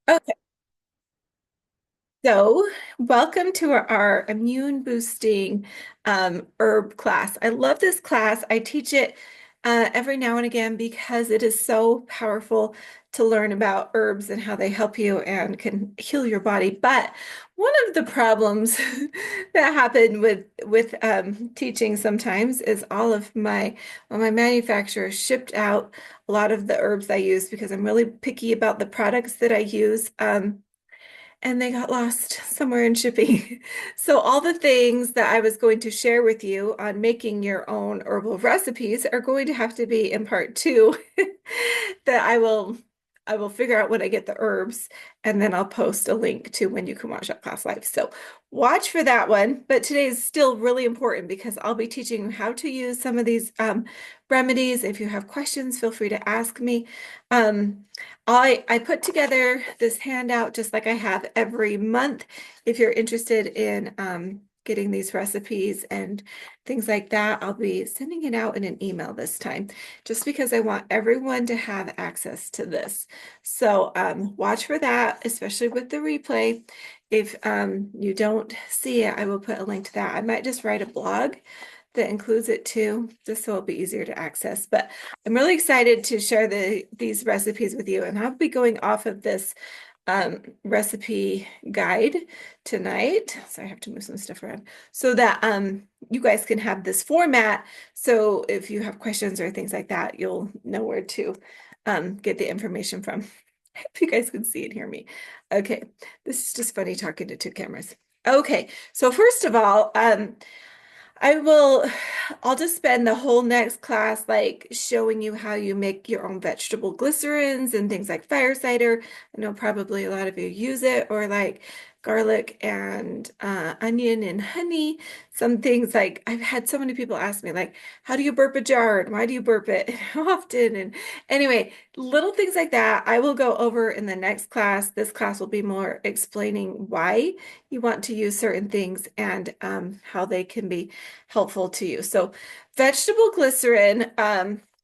Okay, so welcome to our immune boosting herb class. I love this class. I teach it every now and again because it is so powerful to learn about herbs and how they help you and can heal your body. But one of the problems that happen with teaching sometimes is all of my manufacturers shipped out a lot of the herbs I use because I'm really picky about the products that I use. And they got lost somewhere in shipping. So all the things that I was going to share with you on making your own herbal recipes are going to have to be in part two that I will figure out when I get the herbs, and then I'll post a link to when you can watch that class live. So watch for that one. But today is still really important because I'll be teaching you how to use some of these remedies. If you have questions, feel free to ask me. Um, I put together this handout just like I have every month. If you're interested in getting these recipes and things like that, I'll be sending it out in an email this time, just because I want everyone to have access to this. So watch for that, especially with the replay. If you don't see it, I will put a link to that. I might just write a blog that includes it too, just so it'll be easier to access. But I'm really excited to share these recipes with you, and I'll be going off of this recipe guide tonight. So I have to move some stuff around so that you guys can have this format. So if you have questions or things like that, you'll know where to get the information from. If you guys can see and hear me. Okay, this is just funny talking to two cameras. Okay, so first of all, I will, I'll just spend the whole next class like showing you how you make your own vegetable glycerins and things like fire cider. I know probably a lot of you use it, or like garlic and onion and honey. Some things like I've had so many people ask me like, how do you burp a jar and why do you burp it often? And anyway, little things like that I will go over in the next class. This class will be more explaining why you want to use certain things and how they can be helpful to you. So vegetable glycerin,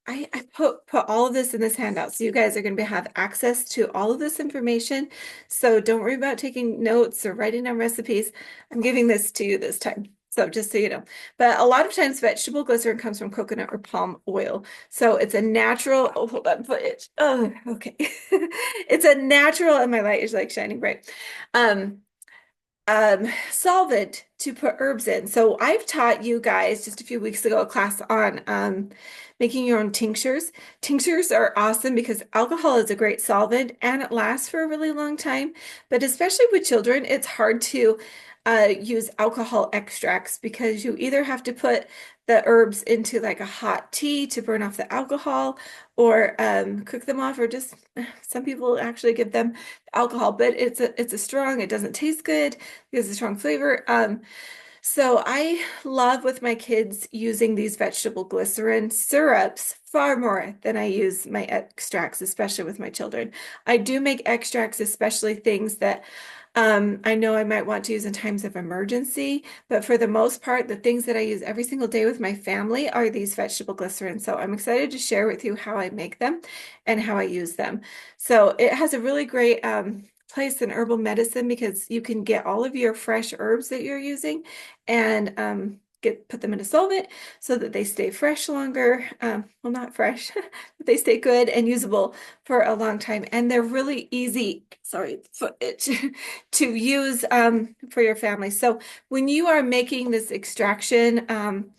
I put all of this in this handout. So you guys are going to have access to all of this information. So don't worry about taking notes or writing down recipes. I'm giving this to you this time. So just so you know, but a lot of times vegetable glycerin comes from coconut or palm oil. So it's a natural, oh, hold on, footage. Oh, okay. It's a natural, and my light is like shining bright. Um, solvent to put herbs in. So I've taught you guys just a few weeks ago a class on making your own tinctures. Tinctures are awesome because alcohol is a great solvent and it lasts for a really long time. But especially with children, it's hard to use alcohol extracts because you either have to put the herbs into like a hot tea to burn off the alcohol, or cook them off, or just some people actually give them alcohol, but it's a strong, it doesn't taste good because it's a strong flavor. So I love with my kids using these vegetable glycerin syrups far more than I use my extracts, especially with my children. I do make extracts, especially things that I know I might want to use in times of emergency, but for the most part, the things that I use every single day with my family are these vegetable glycerin. So I'm excited to share with you how I make them and how I use them. So it has a really great place in herbal medicine because you can get all of your fresh herbs that you're using and put them in a solvent so that they stay fresh longer. Well, not fresh, but they stay good and usable for a long time. And they're really easy, sorry, foot itch, to use for your family. So when you are making this extraction,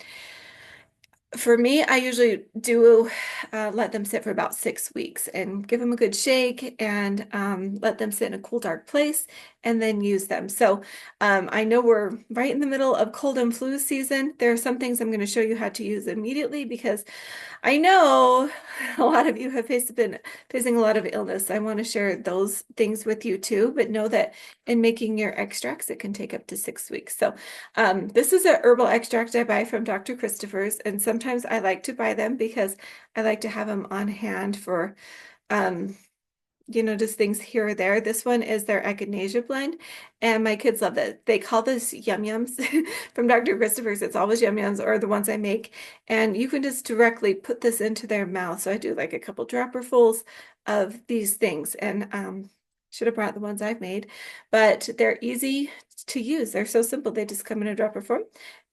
for me, I usually do let them sit for about 6 weeks and give them a good shake and let them sit in a cool, dark place and then use them. So I know we're right in the middle of cold and flu season. There are some things I'm going to show you how to use immediately because I know a lot of you have been facing a lot of illness. I want to share those things with you too, but know that in making your extracts, it can take up to 6 weeks. So this is a herbal extract I buy from Dr. Christopher's, and sometimes I like to buy them because I like to have them on hand for um, just things here or there. This one is their echinacea blend, and my kids love it. They call this yum yums from Dr. Christopher's. It's always yum yums or the ones I make, and you can just directly put this into their mouth. So I do like a couple dropperfuls of these things, and Should have brought the ones I've made, but they're easy to use. They're so simple. They just come in a dropper form,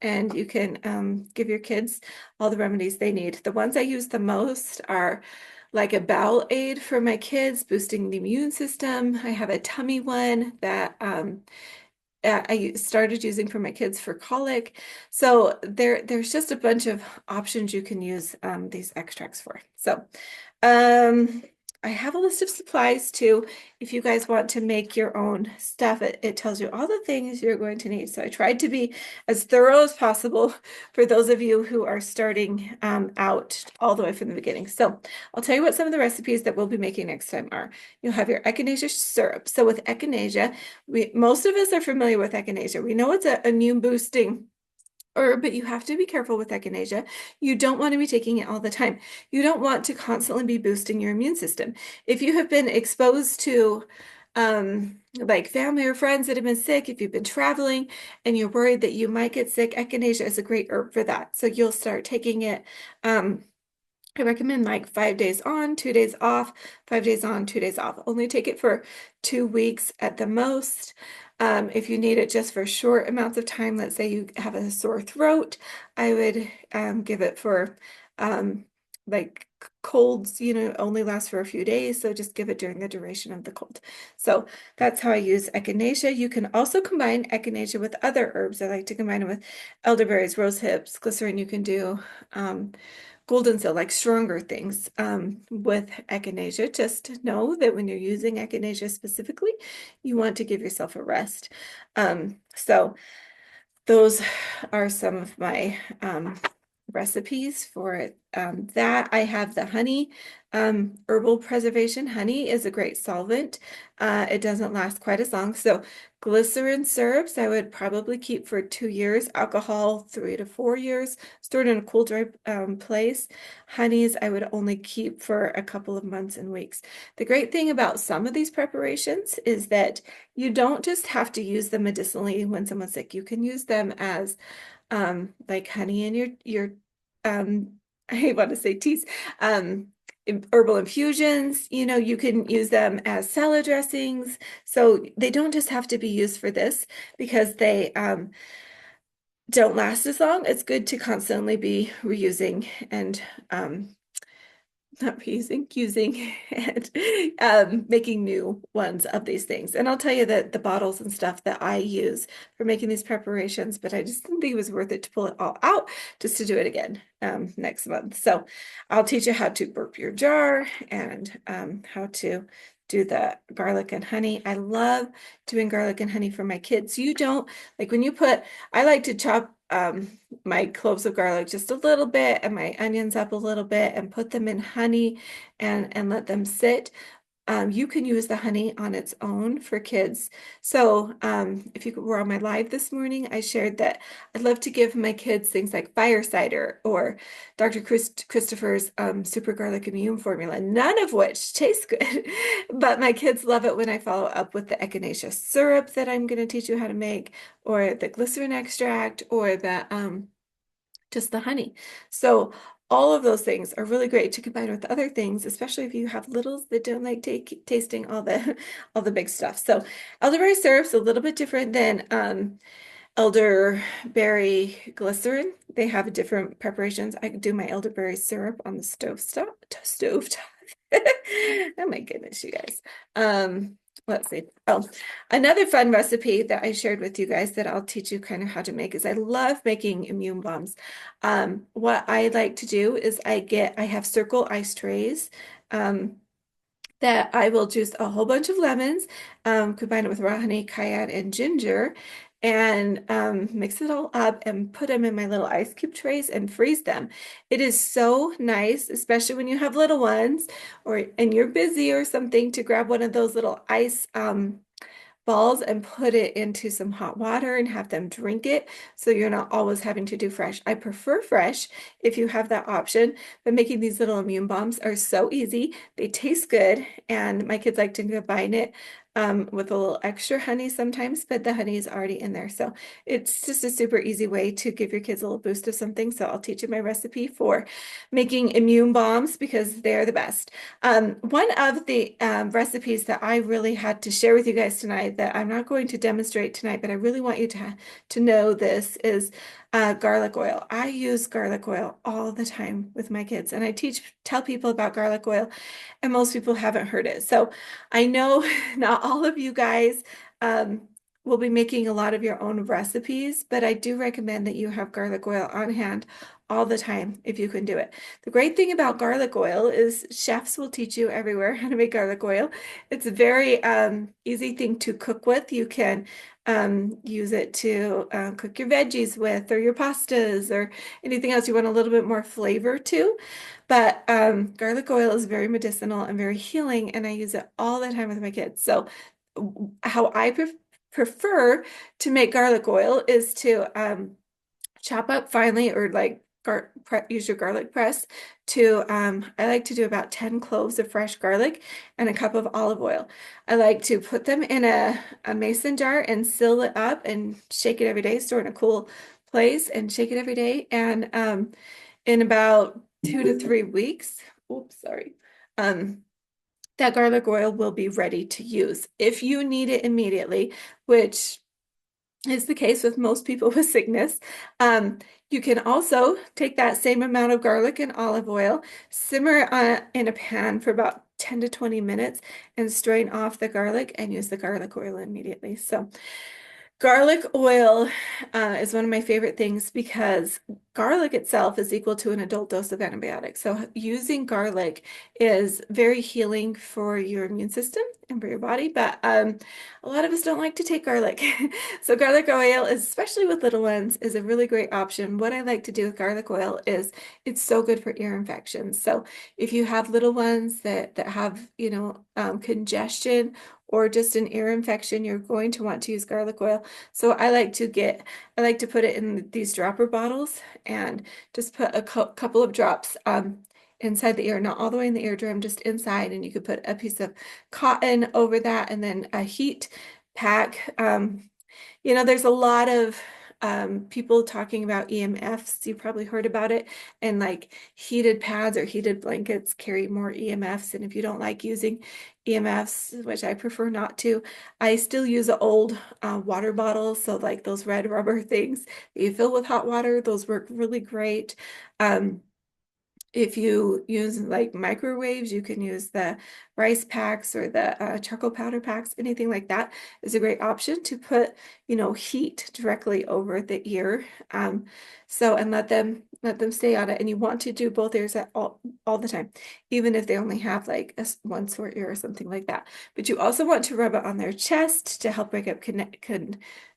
and you can give your kids all the remedies they need. The ones I use the most are like a bowel aid for my kids, boosting the immune system. I have a tummy one that I started using for my kids for colic. So there's just a bunch of options you can use these extracts for. So um, I have a list of supplies too. If you guys want to make your own stuff, it tells you all the things you're going to need. So I tried to be as thorough as possible for those of you who are starting out all the way from the beginning. So I'll tell you what some of the recipes that we'll be making next time are. You'll have your echinacea syrup. So with echinacea, most of us are familiar with echinacea. We know it's an immune boosting herb, but you have to be careful with echinacea. You don't want to be taking it all the time. You don't want to constantly be boosting your immune system. If you have been exposed to like family or friends that have been sick, if you've been traveling and you're worried that you might get sick, echinacea is a great herb for that. So you'll start taking it I recommend like 5 days on, 2 days off, 5 days on, 2 days off. Only take it for 2 weeks at the most. If you need it just for short amounts of time, let's say you have a sore throat, I would give it for like colds, only last for a few days. So just give it during the duration of the cold. So that's how I use echinacea. You can also combine echinacea with other herbs. I like to combine it with elderberries, rose hips, glycerin. You can do golden seal, like stronger things with echinacea. Just know that when you're using echinacea specifically, you want to give yourself a rest. So those are some of my recipes for that. I have the honey, herbal preservation. Honey is a great solvent. It doesn't last quite as long. So glycerin syrups, I would probably keep for 2 years. Alcohol, 3 to 4 years, stored in a cool, dry place. Honeys, I would only keep for a couple of months and weeks. The great thing about some of these preparations is that you don't just have to use them medicinally when someone's sick. You can use them as like honey in your I want to say teas, herbal infusions. You can use them as salad dressings. So they don't just have to be used for this because they don't last as long. It's good to constantly be reusing and not reusing, using, and making new ones of these things. And I'll tell you that the bottles and stuff that I use for making these preparations, but I just didn't think it was worth it to pull it all out just to do it again next month. So I'll teach you how to burp your jar and how to do the garlic and honey. I love doing garlic and honey for my kids. You don't, like when you put, I like to chop my cloves of garlic just a little bit and my onions up a little bit and put them in honey and let them sit. You can use the honey on its own for kids. So if you were on my live this morning, I shared that I'd love to give my kids things like fire cider or Dr. Christopher's super garlic immune formula, none of which tastes good. But my kids love it when I follow up with the echinacea syrup that I'm going to teach you how to make, or the glycerin extract, or the just the honey. So all of those things are really great to combine with other things, especially if you have littles that don't like tasting all the all the big stuff. So elderberry syrup's a little bit different than elderberry glycerin. They have different preparations. I do my elderberry syrup on the stove top. Oh my goodness, you guys. Let's see. Oh, another fun recipe that I shared with you guys that I'll teach you kind of how to make is I love making immune bombs. What I like to do is I have circle ice trays. That I will juice a whole bunch of lemons, combine it with raw honey, cayenne, and ginger, and mix it all up and put them in my little ice cube trays and freeze them. It is so nice, especially when you have little ones and you're busy or something, to grab one of those little ice balls and put it into some hot water and have them drink it, so you're not always having to do fresh. I prefer fresh if you have that option, but making these little immune bombs are so easy. They taste good, and my kids like to combine it with a little extra honey sometimes, but the honey is already in there. So it's just a super easy way to give your kids a little boost of something. So I'll teach you my recipe for making immune bombs because they're the best. One of the recipes that I really had to share with you guys tonight that I'm not going to demonstrate tonight, but I really want you to know this is garlic oil. I use garlic oil all the time with my kids, and I tell people about garlic oil, and most people haven't heard it. So I know not all of you guys um, will be making a lot of your own recipes, but I do recommend that you have garlic oil on hand all the time if you can do it. The great thing about garlic oil is chefs will teach you everywhere how to make garlic oil. It's a very easy thing to cook with. You can use it to cook your veggies with or your pastas or anything else you want a little bit more flavor to. But garlic oil is very medicinal and very healing, and I use it all the time with my kids. So how I prefer to make garlic oil is to chop up finely or like use your garlic press to I like to do about 10 cloves of fresh garlic and a cup of olive oil. I like to put them in a mason jar and seal it up and shake it every day, store it in a cool place and shake it every day. And in about 2 to 3 weeks, oops, sorry, that garlic oil will be ready to use. If you need it immediately, which is the case with most people with sickness. You can also take that same amount of garlic and olive oil, simmer in a pan for about 10 to 20 minutes, and strain off the garlic and use the garlic oil immediately. So garlic oil is one of my favorite things because garlic itself is equal to an adult dose of antibiotics. So using garlic is very healing for your immune system and for your body, but a lot of us don't like to take garlic. So garlic oil, especially with little ones, is a really great option. What I like to do with garlic oil is it's so good for ear infections. So if you have little ones that have, congestion or just an ear infection, you're going to want to use garlic oil. So I like to put it in these dropper bottles and just put a couple of drops inside the ear, not all the way in the eardrum, just inside. And you could put a piece of cotton over that and then a heat pack. There's a lot of people talking about EMFs. You probably heard about it. And like heated pads or heated blankets carry more EMFs. And if you don't like using EMFs, which I prefer not to, I still use an old water bottle. So like those red rubber things that you fill with hot water, those work really great. If you use like microwaves, you can use the rice packs or the charcoal powder packs. Anything like that is a great option to put, heat directly over the ear. And let them stay on it. And you want to do both ears at all the time, even if they only have like one sore ear or something like that. But you also want to rub it on their chest to help break up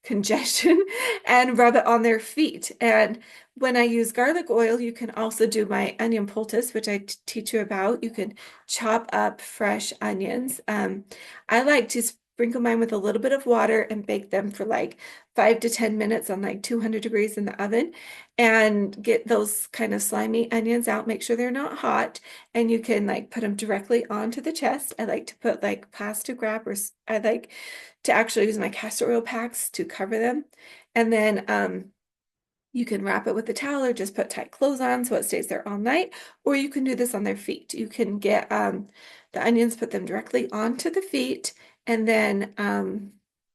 congestion and rub it on their feet. And when I use garlic oil, you can also do my onion poultice, which I teach you about. You can chop up fresh onions. I like to sprinkle mine with a little bit of water and bake them for like 5 to 10 minutes on like 200 degrees in the oven and get those kind of slimy onions out. Make sure they're not hot, and you can like put them directly onto the chest. I like to put like plastic wrap, or I like to actually use my castor oil packs to cover them. And then you can wrap it with a towel or just put tight clothes on so it stays there all night, or you can do this on their feet. You can get the onions, put them directly onto the feet, and then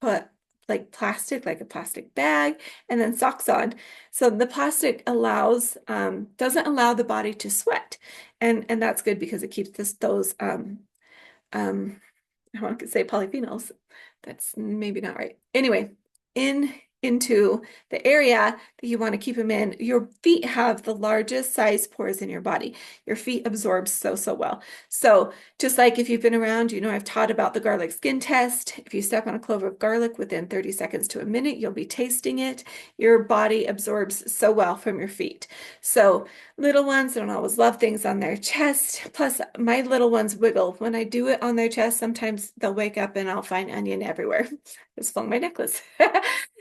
put like a plastic bag, and then socks on. So the plastic doesn't allow the body to sweat, and that's good because it keeps those um, I want to say polyphenols. That's maybe not right. Anyway, into the area that you want to keep them in. Your feet have the largest size pores in your body. Your feet absorb so well. So just like if you've been around, I've taught about the garlic skin test. If you step on a clove of garlic within 30 seconds to a minute, you'll be tasting it. Your body absorbs so well from your feet. So little ones don't always love things on their chest. Plus, my little ones wiggle. When I do it on their chest, sometimes they'll wake up and I'll find onion everywhere. Just flung my necklace.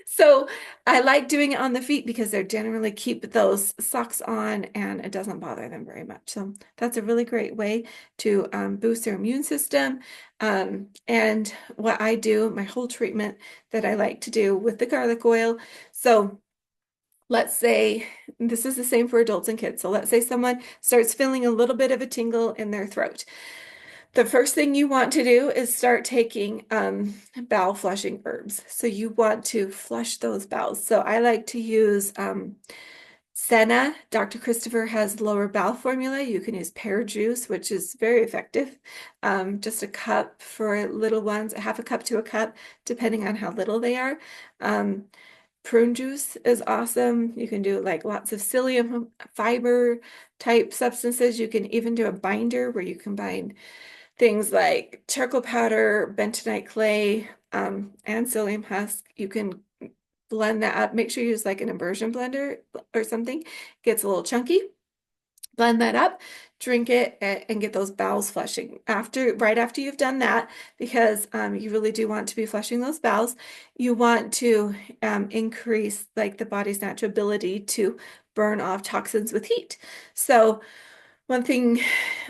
So I like doing it on the feet because they generally keep those socks on and it doesn't bother them very much. So that's a really great way to boost their immune system. And what I do, my whole treatment that I like to do with the garlic oil. So let's say this is the same for adults and kids. So let's say someone starts feeling a little bit of a tingle in their throat. The first thing you want to do is start taking bowel flushing herbs. So you want to flush those bowels. So I like to use senna. Dr. Christopher has lower bowel formula. You can use pear juice, which is very effective. Just a cup for little ones, a half a cup to a cup, depending on how little they are. Um, Prune juice is awesome. You can do like lots of psyllium fiber type substances. You can even do a binder where you combine things like charcoal powder, bentonite clay, and psyllium husk. You can blend that up. Make sure you use like an immersion blender or something. It gets a little chunky. Blend that up, drink it, and get those bowels flushing. Right after you've done that, because you really do want to be flushing those bowels, you want to increase like the body's natural ability to burn off toxins with heat. So one thing,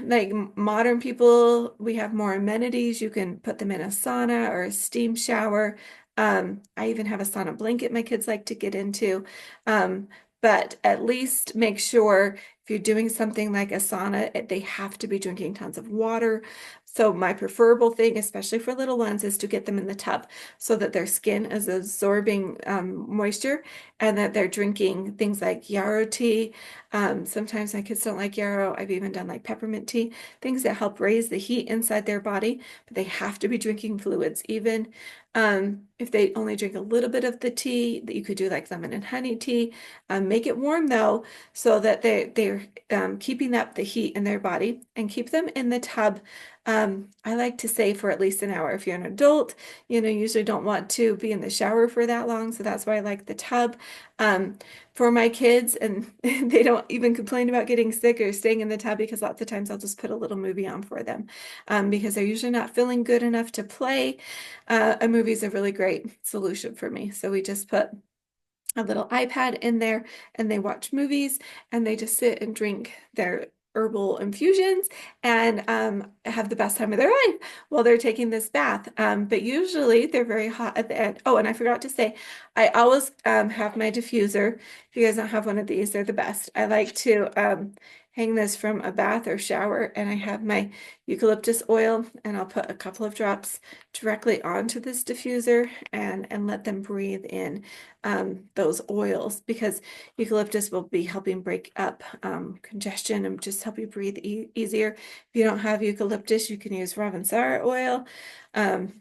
like modern people, we have more amenities. You can put them in a sauna or a steam shower. I even have a sauna blanket my kids like to get into. But at least make sure if you're doing something like a sauna, they have to be drinking tons of water. So my preferable thing, especially for little ones, is to get them in the tub so that their skin is absorbing moisture and that they're drinking things like yarrow tea. Sometimes my kids don't like yarrow. I've even done like peppermint tea, things that help raise the heat inside their body, but they have to be drinking fluids. Even if they only drink a little bit of the tea, that you could do like lemon and honey tea. Make it warm though, so that they're keeping up the heat in their body and keep them in the tub. I like to say for at least an hour. If you're an adult, usually don't want to be in the shower for that long, so that's why I like the tub. For my kids, and they don't even complain about getting sick or staying in the tub because lots of times I'll just put a little movie on for them because they're usually not feeling good enough to play. A movie is a really great solution for me. So we just put a little iPad in there and they watch movies and they just sit and drink their herbal infusions and have the best time of their life while they're taking this bath. But usually they're very hot at the end. Oh, and I forgot to say, I always have my diffuser. If you guys don't have one of these, they're the best. I like to hang this from a bath or shower, and I have my eucalyptus oil, and I'll put a couple of drops directly onto this diffuser and let them breathe in those oils, because eucalyptus will be helping break up congestion and just help you breathe easier. If you don't have eucalyptus, you can use Ravensara oil.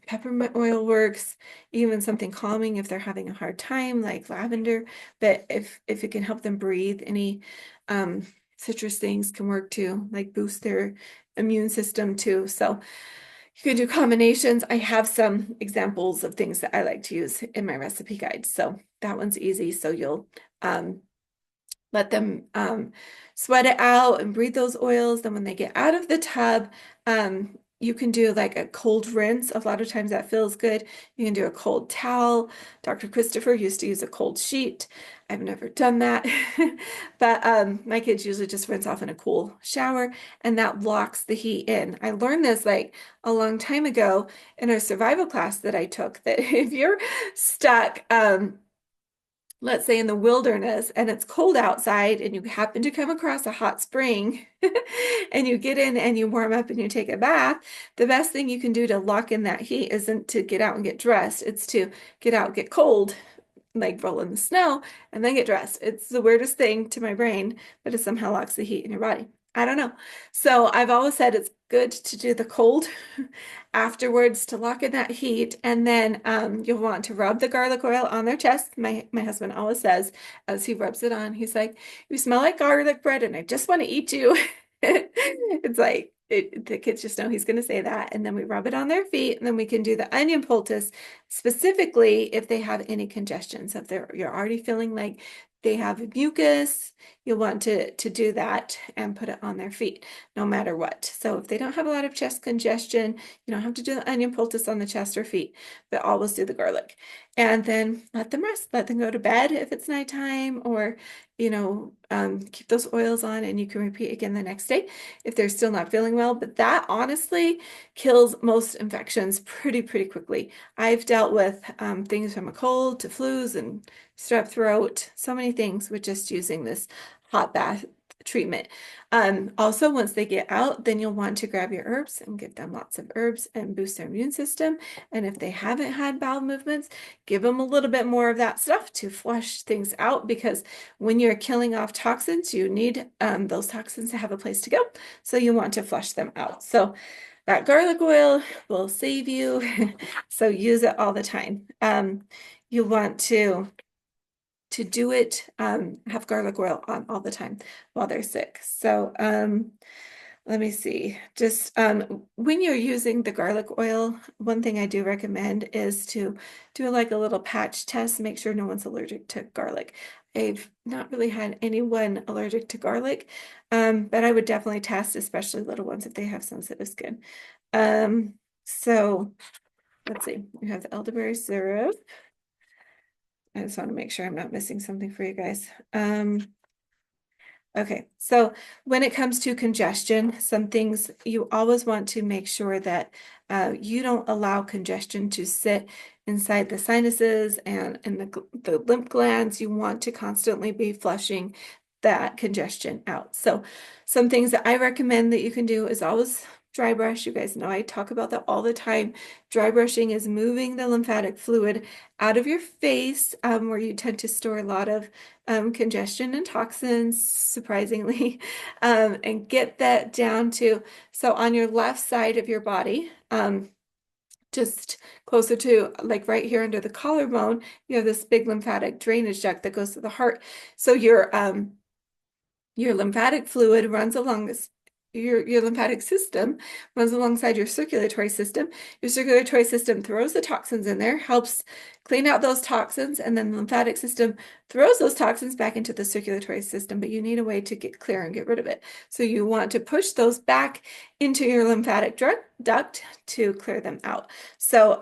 Peppermint oil works, even something calming if they're having a hard time, like lavender. But if it can help them breathe, any citrus things can work too, like boost their immune system too. So you can do combinations. I have some examples of things that I like to use in my recipe guide. So that one's easy. So you'll let them sweat it out and breathe those oils. Then when they get out of the tub, you can do like a cold rinse. A lot of times that feels good. You can do a cold towel. Dr. Christopher used to use a cold sheet. I've never done that. But my kids usually just rinse off in a cool shower, and that locks the heat in. I learned this like a long time ago in a survival class that I took, that if you're stuck, let's say in the wilderness and it's cold outside and you happen to come across a hot spring and you get in and you warm up and you take a bath, the best thing you can do to lock in that heat isn't to get out and get dressed. It's to get out, get cold, like roll in the snow, and then get dressed. It's the weirdest thing to my brain, but it somehow locks the heat in your body. I don't know. So I've always said it's good to do the cold afterwards to lock in that heat. And then you'll want to rub the garlic oil on their chest. My husband always says, as he rubs it on, he's like, "You smell like garlic bread and I just want to eat you." It's like, the kids just know he's going to say that. And then we rub it on their feet, and then we can do the onion poultice specifically if they have any congestion. So if you're already feeling like they have mucus, you'll want to do that and put it on their feet no matter what. So if they don't have a lot of chest congestion, you don't have to do the onion poultice on the chest or feet, but always do the garlic. And then let them rest, let them go to bed if it's nighttime, or keep those oils on and you can repeat again the next day if they're still not feeling well. But that honestly kills most infections pretty quickly. I've dealt with things from a cold to flus and strep throat, so many things with just using this hot bath treatment. Also, once they get out, then you'll want to grab your herbs and give them lots of herbs and boost their immune system. And if they haven't had bowel movements, give them a little bit more of that stuff to flush things out, because when you're killing off toxins, you need those toxins to have a place to go. So you want to flush them out. So that garlic oil will save you. So use it all the time. You want to do it, have garlic oil on all the time while they're sick. So let me see. Just when you're using the garlic oil, one thing I do recommend is to do like a little patch test, make sure no one's allergic to garlic. I've not really had anyone allergic to garlic, but I would definitely test, especially little ones if they have sensitive skin. So let's see. We have the elderberry syrup. I just want to make sure I'm not missing something for you guys. Okay, so when it comes to congestion, some things you always want to make sure that you don't allow congestion to sit inside the sinuses and in the lymph glands. You want to constantly be flushing that congestion out. So some things that I recommend that you can do is always dry brush. You guys know I talk about that all the time. Dry brushing is moving the lymphatic fluid out of your face, where you tend to store a lot of congestion and toxins, surprisingly, and get that down to, so on your left side of your body, just closer to like right here under the collarbone, you have this big lymphatic drainage duct that goes to the heart. So your lymphatic fluid runs along this, your lymphatic system runs alongside your circulatory system. Your circulatory system throws the toxins in there, helps clean out those toxins, and then the lymphatic system throws those toxins back into the circulatory system, but you need a way to get clear and get rid of it. So you want to push those back into your lymphatic duct to clear them out. So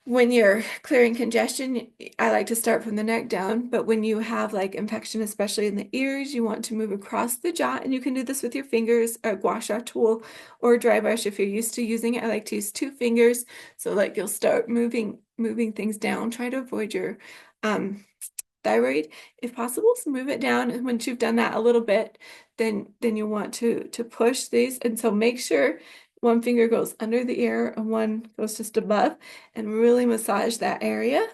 when you're clearing congestion, I like to start from the neck down, but when you have like infection, especially in the ears, you want to move across the jaw, and you can do this with your fingers, a gua sha tool or a dry brush if you're used to using it. I like to use 2 fingers, so like you'll start moving things down. Try to avoid your thyroid if possible, so move it down, and once you've done that a little bit, then you want to push these, and so make sure one finger goes under the ear and one goes just above, and really massage that area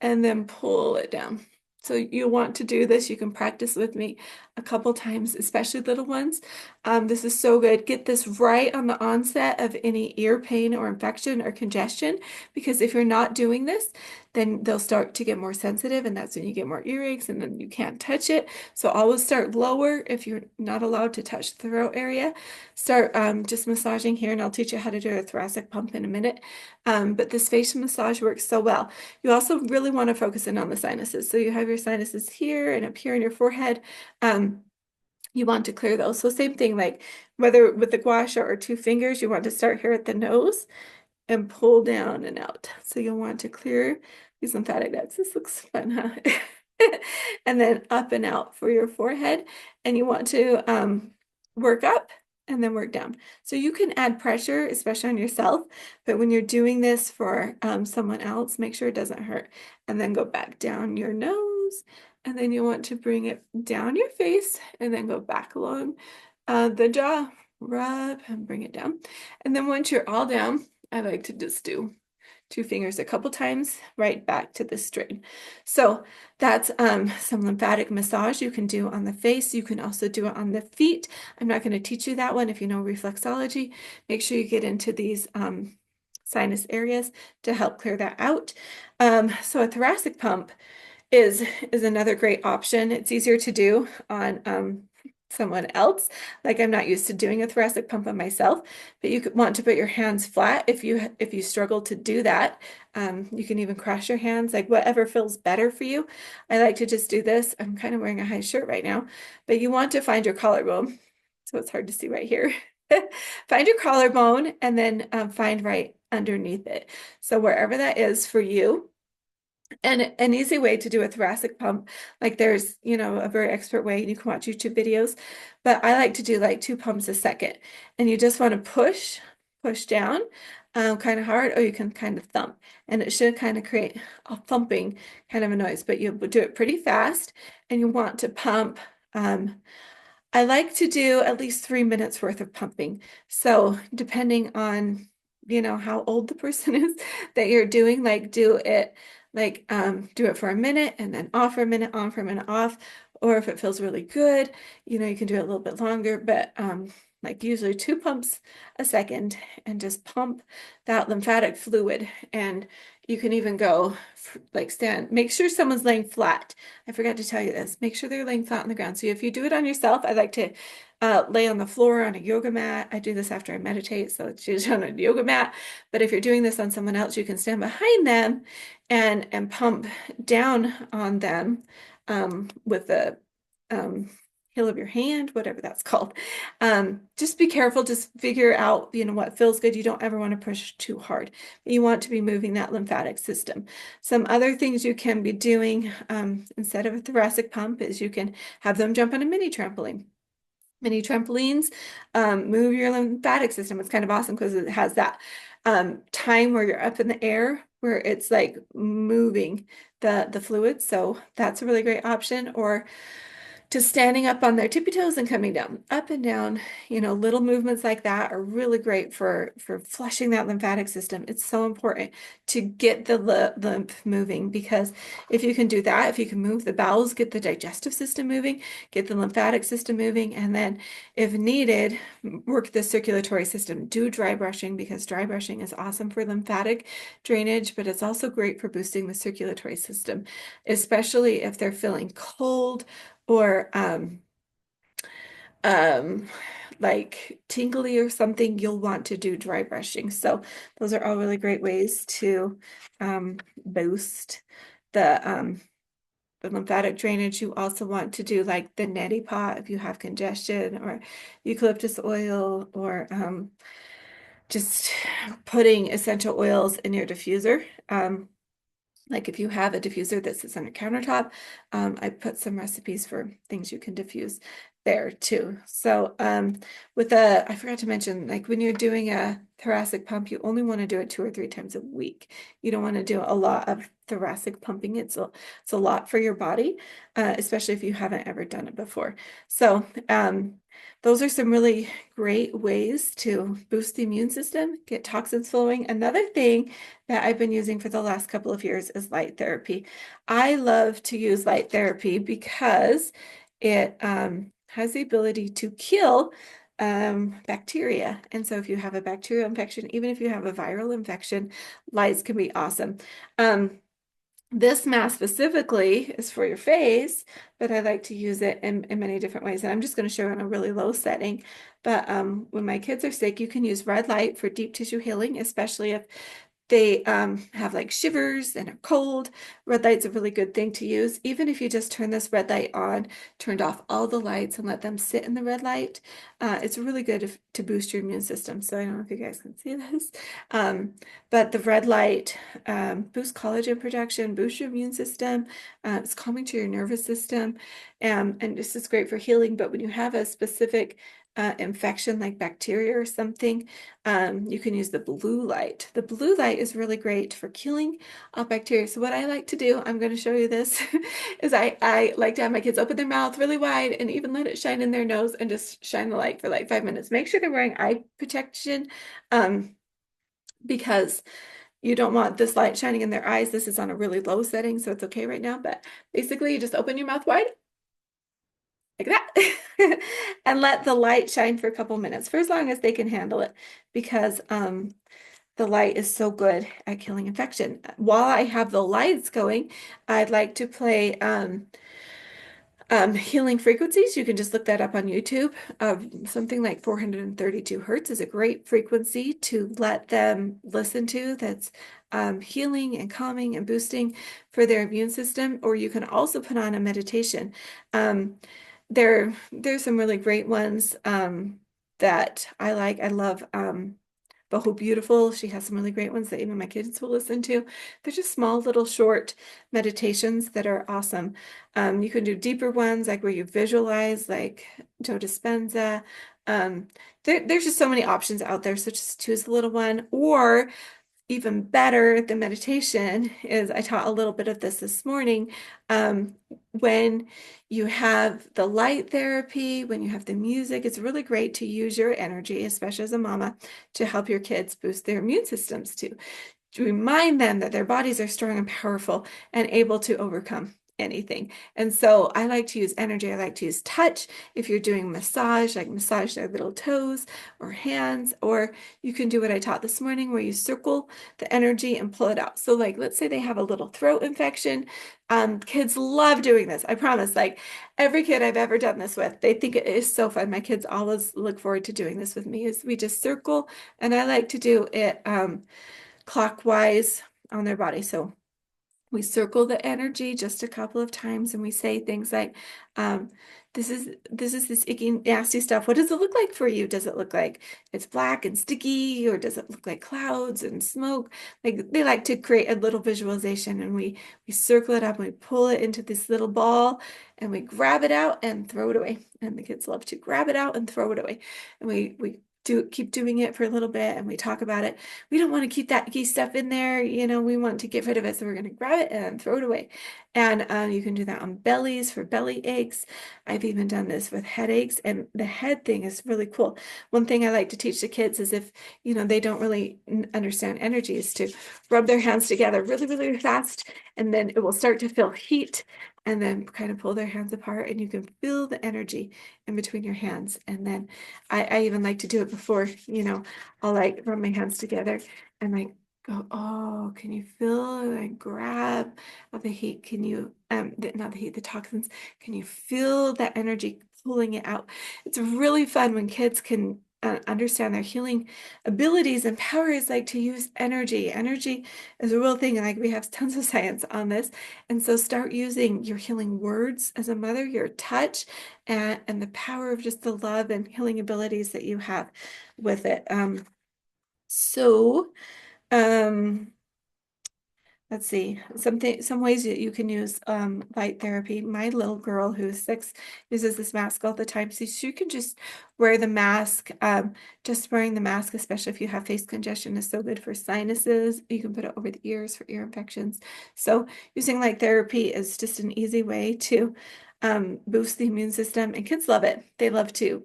and then pull it down. So you want to do this. You can practice with me a couple times, especially little ones. This is so good. Get this right on the onset of any ear pain or infection or congestion, because if you're not doing this, then they'll start to get more sensitive, and that's when you get more earaches, and then you can't touch it. So always start lower if you're not allowed to touch the throat area. Start just massaging here, and I'll teach you how to do a thoracic pump in a minute. But this facial massage works so well. You also really want to focus in on the sinuses. So you have your sinuses here and up here in your forehead. You want to clear those. So same thing, like whether with the gua sha or 2 fingers, you want to start here at the nose and pull down and out. So you'll want to clear these lymphatic ducts. This looks fun, huh? And then up and out for your forehead. And you want to work up and then work down. So you can add pressure, especially on yourself, but when you're doing this for someone else, make sure it doesn't hurt. And then go back down your nose, and then you want to bring it down your face, and then go back along the jaw, rub and bring it down. And then once you're all down, I like to just do 2 fingers a couple times right back to the strain. So that's some lymphatic massage you can do on the face. You can also do it on the feet. I'm not going to teach you that one. If you know reflexology, make sure you get into these sinus areas to help clear that out. So a thoracic pump is another great option. It's easier to do on someone else. Like I'm not used to doing a thoracic pump on myself, but you could want to put your hands flat if you struggle to do that. You can even cross your hands, like whatever feels better for you. I like to just do this. I'm kind of wearing a high shirt right now, but you want to find your collarbone. So it's hard to see right here. Find your collarbone and then find right underneath it. So wherever that is for you. And an easy way to do a thoracic pump, like there's, a very expert way, and you can watch YouTube videos, but I like to do like 2 pumps a second. And you just want to push down kind of hard, or you can kind of thump. And it should kind of create a thumping kind of a noise, but you do it pretty fast and you want to pump. Um, I like to do at least 3 minutes worth of pumping. So depending on, how old the person is that you're doing, like do it for a minute and then off for a minute, on for a minute, off. Or if it feels really good, you can do it a little bit longer, but like usually 2 pumps a second and just pump that lymphatic fluid. And you can even go like make sure someone's laying flat. I forgot to tell you this. Make sure they're laying flat on the ground. So if you do it on yourself, I like to lay on the floor on a yoga mat. I do this after I meditate, so it's usually on a yoga mat. But if you're doing this on someone else, you can stand behind them and pump down on them with the heel of your hand, whatever that's called. Just be careful. Just figure out, what feels good. You don't ever want to push too hard. You want to be moving that lymphatic system. Some other things you can be doing instead of a thoracic pump is you can have them jump on a mini trampoline. Mini trampolines move your lymphatic system. It's kind of awesome because it has that time where you're up in the air where it's like moving the fluid. So that's a really great option. Or to standing up on their tippy toes and coming down, up and down, little movements like that are really great for flushing that lymphatic system. It's so important to get the lymph moving, because if you can do that, if you can move the bowels, get the digestive system moving, get the lymphatic system moving, and then if needed, work the circulatory system. Do dry brushing, because dry brushing is awesome for lymphatic drainage, but it's also great for boosting the circulatory system, especially if they're feeling cold or um, like tingly or something, you'll want to do dry brushing. So those are all really great ways to boost the lymphatic drainage. You also want to do like the neti pot if you have congestion, or eucalyptus oil, or just putting essential oils in your diffuser. Like if you have a diffuser that sits on a countertop, I put some recipes for things you can diffuse there too. So I forgot to mention, like when you're doing a thoracic pump, you only want to do it 2 or 3 times a week. You don't want to do a lot of thoracic pumping. It's a lot for your body, especially if you haven't ever done it before. So those are some really great ways to boost the immune system, get toxins flowing. Another thing that I've been using for the last couple of years is light therapy. I love to use light therapy because it has the ability to kill bacteria. And so if you have a bacterial infection, even if you have a viral infection, lights can be awesome. This mask specifically is for your face, but I like to use it in many different ways. And I'm just going to show you on a really low setting. But when my kids are sick, you can use red light for deep tissue healing, especially if they have like shivers and are cold. Red light's a really good thing to use. Even if you just turn this red light on, turned off all the lights and let them sit in the red light, it's really good to boost your immune system. So I don't know if you guys can see this, but the red light boosts collagen production, boosts your immune system. It's calming to your nervous system, and this is great for healing. But when you have a specific infection like bacteria or something, you can use the blue light. The blue light is really great for killing bacteria. So what I like to do, I'm going to show you this, is I like to have my kids open their mouth really wide and even let it shine in their nose and just shine the light for like 5 minutes. Make sure they're wearing eye protection because you don't want this light shining in their eyes. This is on a really low setting, so it's okay right now. But basically, you just open your mouth wide like that and let the light shine for a couple minutes, for as long as they can handle it, because the light is so good at killing infection. While I have the lights going, I'd like to play Healing frequencies, you can just look that up on YouTube. Something like 432 hertz is a great frequency to let them listen to that's healing and calming and boosting for their immune system. Or you can also put on a meditation. Um, there's some really great ones that I like. I love Boho Beautiful. She has some really great ones that even my kids will listen to. They're just small, little, short meditations that are awesome. You can do deeper ones, like where you visualize, like Joe Dispenza. Um, there's just so many options out there. So just choose a little one. Or even better, the meditation is, I taught a little bit of this morning. When you have the light therapy, when you have the music, it's really great to use your energy, especially as a mama, to help your kids boost their immune systems too, to remind them that their bodies are strong and powerful and able to overcome anything. And so I like to use energy. I like to use touch. If you're doing massage, like massage their little toes or hands, or you can do what I taught this morning where you circle the energy and pull it out. So like, let's say they have a little throat infection. Kids love doing this. I promise, like every kid I've ever done this with, they think it is so fun. My kids always look forward to doing this with me is we just circle, and I like to do it, clockwise on their body. So we circle the energy just a couple of times and we say things like, um, this icky, nasty stuff. What does it look like for you? Does it look like it's black and sticky, or does it look like clouds and smoke? Like they like to create a little visualization, and we circle it up and we pull it into this little ball and we grab it out and throw it away. And the kids love to grab it out and throw it away. And we keep doing it for a little bit and we talk about it. We don't want to keep that icky stuff in there. We want to get rid of it. So we're going to grab it and throw it away. And you can do that on bellies for belly aches. I've even done this with headaches, and the head thing is really cool. One thing I like to teach the kids is if, they don't really understand energy, is to rub their hands together really, really fast, and then it will start to feel heat, and then kind of pull their hands apart and you can feel the energy in between your hands. And then I even like to do it before, I'll like rub my hands together and like go, oh, can you feel and grab of the heat? Can you, not the heat, the toxins, can you feel that energy pulling it out? It's really fun when kids can understand their healing abilities and powers, like to use energy. Energy is a real thing. And like we have tons of science on this. And so start using your healing words as a mother, your touch, and the power of just the love and healing abilities that you have with it. So, um, let's see, some ways that you can use light therapy. My little girl who's 6 uses this mask all the time. So she can just wear the mask. Just wearing the mask, especially if you have face congestion, is so good for sinuses. You can put it over the ears for ear infections. So using light therapy is just an easy way to boost the immune system, and kids love it. They love to,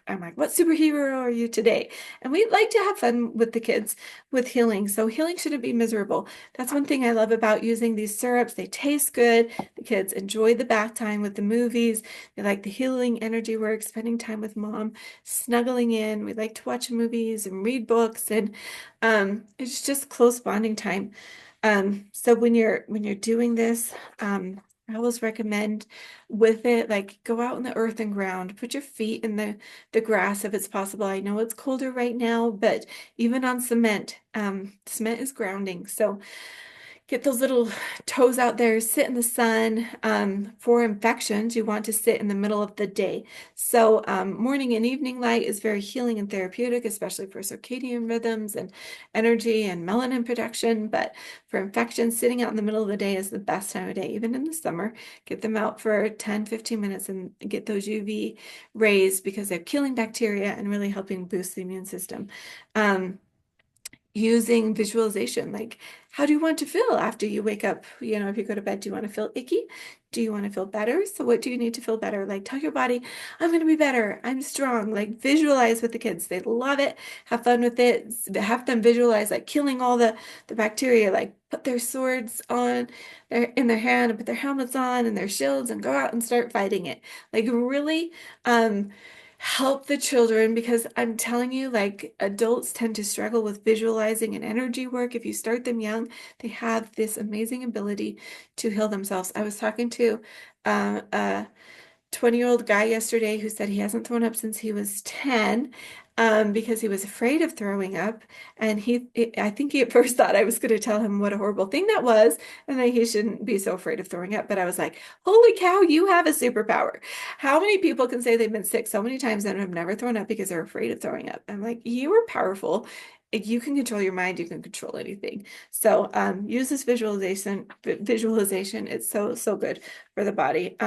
I'm like, what superhero are you today? And we like to have fun with the kids with healing. So healing shouldn't be miserable. That's one thing I love about using these syrups. They taste good. The kids enjoy the bath time with the movies. They like the healing energy work, spending time with mom, snuggling in. We like to watch movies and read books, and it's just close bonding time. So when you're doing this, I always recommend with it, like go out in the earth and ground, put your feet in the grass if it's possible. I know it's colder right now, but even on cement, cement is grounding. So get those little toes out there, sit in the sun. For infections, you want to sit in the middle of the day. So morning and evening light is very healing and therapeutic, especially for circadian rhythms and energy and melanin production. But for infections, sitting out in the middle of the day is the best time of day, even in the summer. Get them out for 10, 15 minutes and get those UV rays, because they're killing bacteria and really helping boost the immune system. Using visualization, like how do you want to feel after you wake up? If you go to bed, do you want to feel icky? Do you want to feel better? So what do you need to feel better? Like tell your body, I'm going to be better. I'm strong. Like visualize with the kids. They love it. Have fun with it. Have them visualize like killing all the bacteria, like put their swords on in their hand and put their helmets on and their shields and go out and start fighting it. Like really, help the children, because I'm telling you, like adults tend to struggle with visualizing and energy work. If you start them young, they have this amazing ability to heal themselves. I was talking to a 20-year-old guy yesterday who said he hasn't thrown up since he was 10 because he was afraid of throwing up. And I think he at first thought I was going to tell him what a horrible thing that was and that he shouldn't be so afraid of throwing up. But I was like, holy cow, you have a superpower. How many people can say they've been sick so many times and have never thrown up because they're afraid of throwing up? I'm like, you are powerful. You can control your mind, you can control anything. So use this visualization. It's so, so good for the body.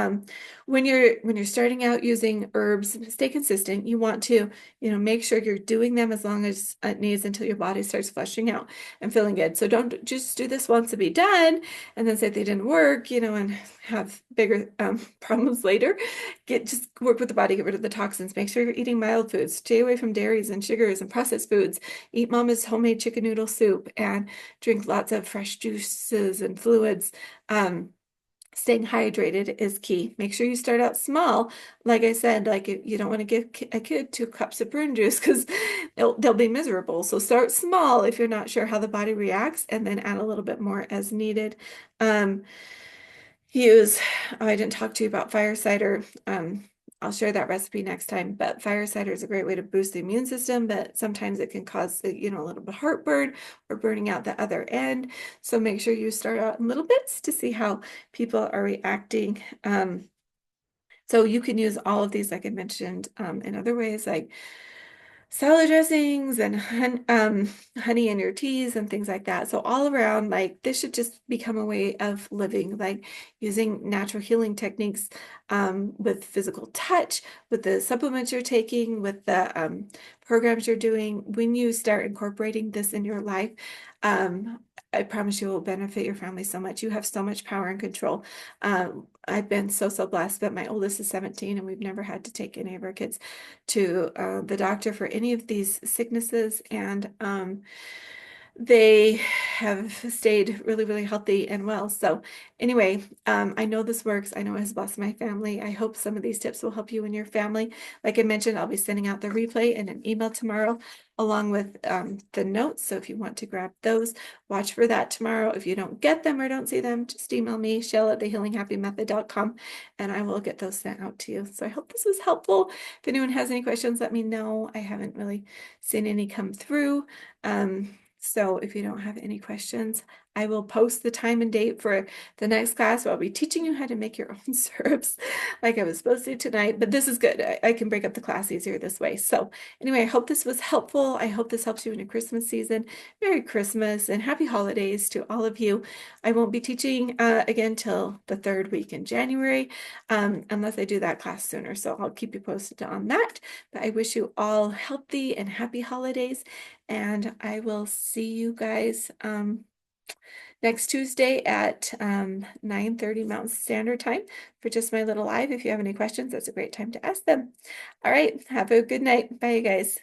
When you're starting out using herbs, stay consistent. You want to, make sure you're doing them as long as it needs until your body starts flushing out and feeling good. So don't just do this once to be done and then say they didn't work, and have bigger problems later. Just work with the body, get rid of the toxins. Make sure you're eating mild foods. Stay away from dairies and sugars and processed foods. Eat mama's homemade chicken noodle soup and drink lots of fresh juices and fluids. Staying hydrated is key. Make sure you start out small. Like I said, like you don't want to give a kid 2 cups of prune juice because they'll be miserable. So start small if you're not sure how the body reacts, and then add a little bit more as needed. Um, use, oh, I didn't talk to you about fire cider. I'll share that recipe next time, but fire cider is a great way to boost the immune system, but sometimes it can cause, a little bit of heartburn or burning out the other end. So make sure you start out in little bits to see how people are reacting. So you can use all of these, like I mentioned, in other ways, like salad dressings and honey in your teas and things like that. So all around, like this should just become a way of living, like using natural healing techniques with physical touch, with the supplements you're taking, with the programs you're doing. When you start incorporating this in your life, I promise you it will benefit your family so much. You have so much power and control. I've been so, so blessed, but my oldest is 17 and we've never had to take any of our kids to the doctor for any of these sicknesses. And they have stayed really, really healthy and well. So anyway, I know this works. I know it has blessed my family. I hope some of these tips will help you and your family. Like I mentioned, I'll be sending out the replay in an email tomorrow along with the notes. So if you want to grab those, watch for that tomorrow. If you don't get them or don't see them, just email me, Shell@thehealinghappymethod.com, and I will get those sent out to you. So I hope this was helpful. If anyone has any questions, let me know. I haven't really seen any come through. So if you don't have any questions, I will post the time and date for the next class where I'll be teaching you how to make your own syrups like I was supposed to tonight. But this is good. I can break up the class easier this way. So anyway, I hope this was helpful. I hope this helps you in your Christmas season. Merry Christmas and happy holidays to all of you. I won't be teaching again till the 3rd week in January, unless I do that class sooner. So I'll keep you posted on that. But I wish you all healthy and happy holidays. And I will see you guys next Tuesday at 9:30 Mountain Standard Time for just my little live. If you have any questions, that's a great time to ask them. All right, have a good night. Bye, you guys.